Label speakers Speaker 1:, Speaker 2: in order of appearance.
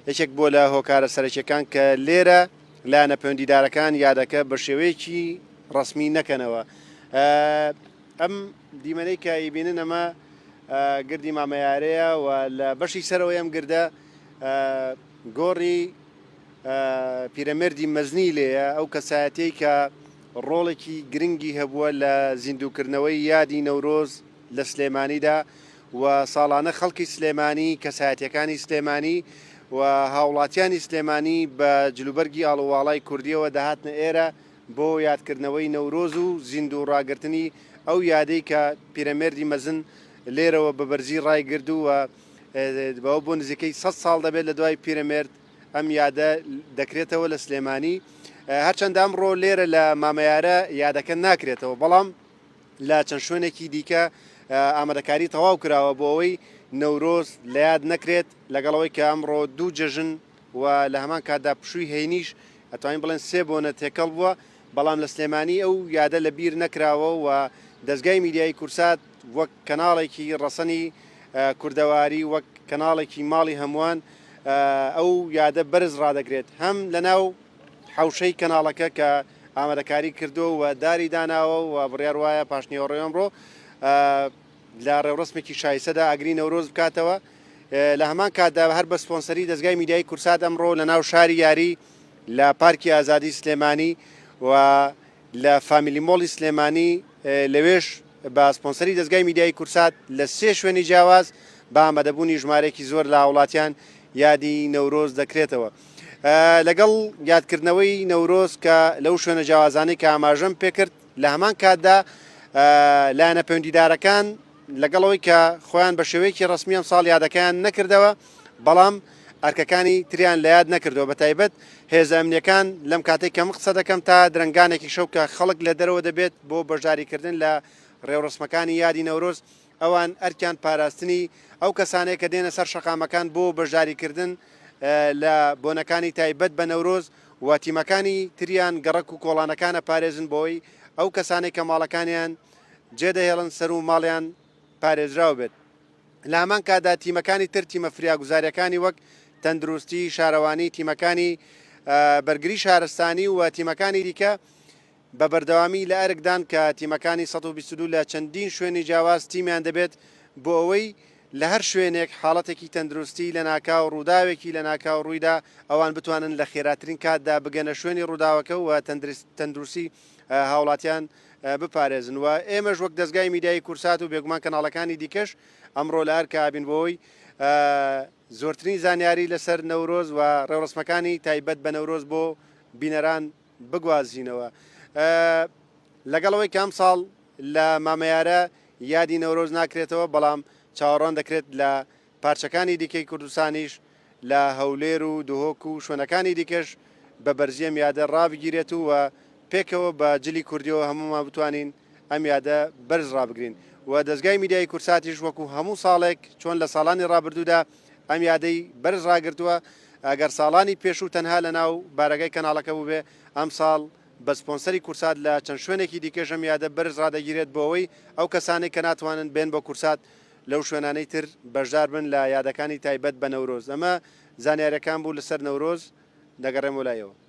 Speaker 1: یەکێک بۆ لە هۆکارە سەرەکیەکان کە لێرە لایەنە پەیوەندیدارەکان یادەکە بە شێوەیەکی ڕسمی نەکەنەوە. ئەم دیمەنەی کە ئیبینن ئەمە گردی مامەیارەیە و لە بەشی سەرەوەی ئەم گردە گۆڕی پیرەمێردی مەزنی لێیە، ئەو کەسایەتەی کە ڕۆڵێکی گرنگی هەبووە لە زیندووکردنەوەی یادی نەورۆز لە سلێمانیدا و ساڵانە خەڵکی سلێمانی، کەسایەتیەکانی سلێمانی و هاوڵاتیانی سلێمانی بە جلوبەرگی ئاڵوواڵای کوردیەوە دەهاتنە ئێرە بۆ یادکردنەوەی نەورۆز و زیندوو ڕاگررتنی ئەو یادەی کە پیرەمێردی مەزن لێرەوە بە بەرزی ڕایگرد و بەوە بۆ نزیکەی 100 ساڵ دەبێت لە دوای پیرەمێرد ئەم یادە دەکرێتەوە لە سلێمانی. هەرچەندە ئەمڕۆ لێرە لە مامەیارە یادەکە ناکرێتەوە، بەڵام لە چەند شوێنێکی دیکە ئامادەکاری تەواو کراوە بۆ ئەوەی نەورۆز لە یاد نەکرێت، لەگەڵەوەی کە ئەمڕۆ دوو جەژن و لە هەمان کاتدا پشووی هەینیش ئەتوانین بڵێن سێ بۆنە تێکەڵ بووە، بەڵام لە سلێمانی ئەو یادە لە بیر نەکراوە و دەستگای میدیای کورسات وەک کەناڵێکی ڕەسەنی کوردەواری، وەک کەناڵێکی ماڵی هەمووان ئەو یادە بەرز ڕادەگرێت، هەم لە ناو حوشەی کەناڵەکە کە ئامادەکاری کردو و داری داناوە و بڕیار وایە پاشنیوەڕێ ئەمڕۆ لە ڕێوڕسمێکی شایستەدا ئاگری نەورۆز بکاتەوە. لە هەمان کاتدا هەر بە سپۆنسەری دەستگای میدیای کورسات ئەمڕۆ لە ناو شاری یاری لە پارکی ئازادی سلێمانی و لە فامیلی مۆڵی سلێمانی لەوێش بە سپۆنسەری دەستگای میدیای کورسات لە سێ شوێنی جیاواز بە ئامادەبوونی ژمارەیەکی زۆر لە وڵاتیان یادی نەورۆز دەکرێتەوە. لەگەڵ یادکردنەوەی نەورۆز کە لەو شوێنە جیاوازانەی کە ئاماژەم پێکرد، لە هەمان کاتدا لایەنە پەیوەندیدارەکان لەگەڵەوەی کە خۆیان بە شێوەیەکی ڕسمی ئەم ساڵ یادەکەیان نەکردەوە، بەڵام ئەرکەکانی تریان لە یاد نەکردەوە، بەتایبەت هێزە ئەمنیەکان لەم کاتێک کە من قسە دەکەم تا درنگانێکی شەو کە خەڵک لە دەرەوە دەبێت بۆ بەشداریکردن لە ڕێوڕسمەکانی یادی نەورۆز، ئەوان ئەرکیان پاراستنی ئەو کەسانەیە کە دێنە سەر شەقامەکان بۆ بەشداریکردن لە بۆنەکانی تایبەت بە نەورۆز و تیمەکانی تریان گەڕک و کۆڵانەکانە پارێزن بۆی ئەو کەسانێک کە ماڵەکانیان جێدەهێڵن سەر و ماڵیان پارێزراو بێت. لە هەمان کاتدا تیمەکانی تر، تیمە فریاگوزاریەکانی وەک تەندروستی، شارەوانی، تیمەکانی بەرگری شارستانی و تیمەکانی دیکە بە بەردەوامی لە ئەرکدان کە تیمەکانی 122 لە چەندین شوێنی جیاواز تیمیان دەبێت بۆ ئەوەی لە هەر شوێنێک حاڵەتێکی تەندروستی لە ناکاو ڕووداوێکی لە ناکاو ڕوویدا ئەوان بتوانن لە خێراترین کاتدا بگەنە شوێنی ڕووداوەکە و تەندروستی هاوڵاتیان بپارێزن. و ئێمەش وەک دەستگای میدیای کورسات و بێگومان کەناڵەکانی دیکەش ئەمڕۆ لە ئەرکە ئابین بۆی زۆرترین زانیاری لەسەر نەورۆز و ڕێوڕسمەکانی تایبەت بە نەورۆز بۆ بینەران بگوازینەوە. لەگەڵەوەی کە ئەم ساڵ لە مامەیارە یادی نەورۆز ناکرێتەوە، بەڵام چاوەڕوان دەکرێت لە پارچەکانی دیکەی کوردستانیش، لە هەولێر و دهۆک و شوێنەکانی دیکەش بە بەرزیەم یادە ڕابگیرێت و پێکەوە بە جلی کوردیەوە هەمومان بتوانین ئەم یادە بەرز ڕابگرین. و دەستگای میدیای کورساتیش وەکو هەموو ساڵێک چۆن لە ساڵانی ڕابردوودا ئەم یادەی بەرز ڕاگرتووە، ئەگەر ساڵانی پێشوو تەنها لە ناو بارەگای کەناڵەکە بووبێ، ئەم ساڵ بە سپۆنسەری کورسات لە چەند شوێنێکی دیکەش ئەم یادە بەرز ڕادەگیرێت بۆ ئەوەی ئەو کەسانێک کە ناتوانن بێن بە کورسات لەو شوێنانەی تر بەشدار بن لە یادەکانی تایبەت بە نەورۆز. ئەمە زانیاریەکان بوو لەسەر نەورۆز، دەگەڕێمەوە لایەوە.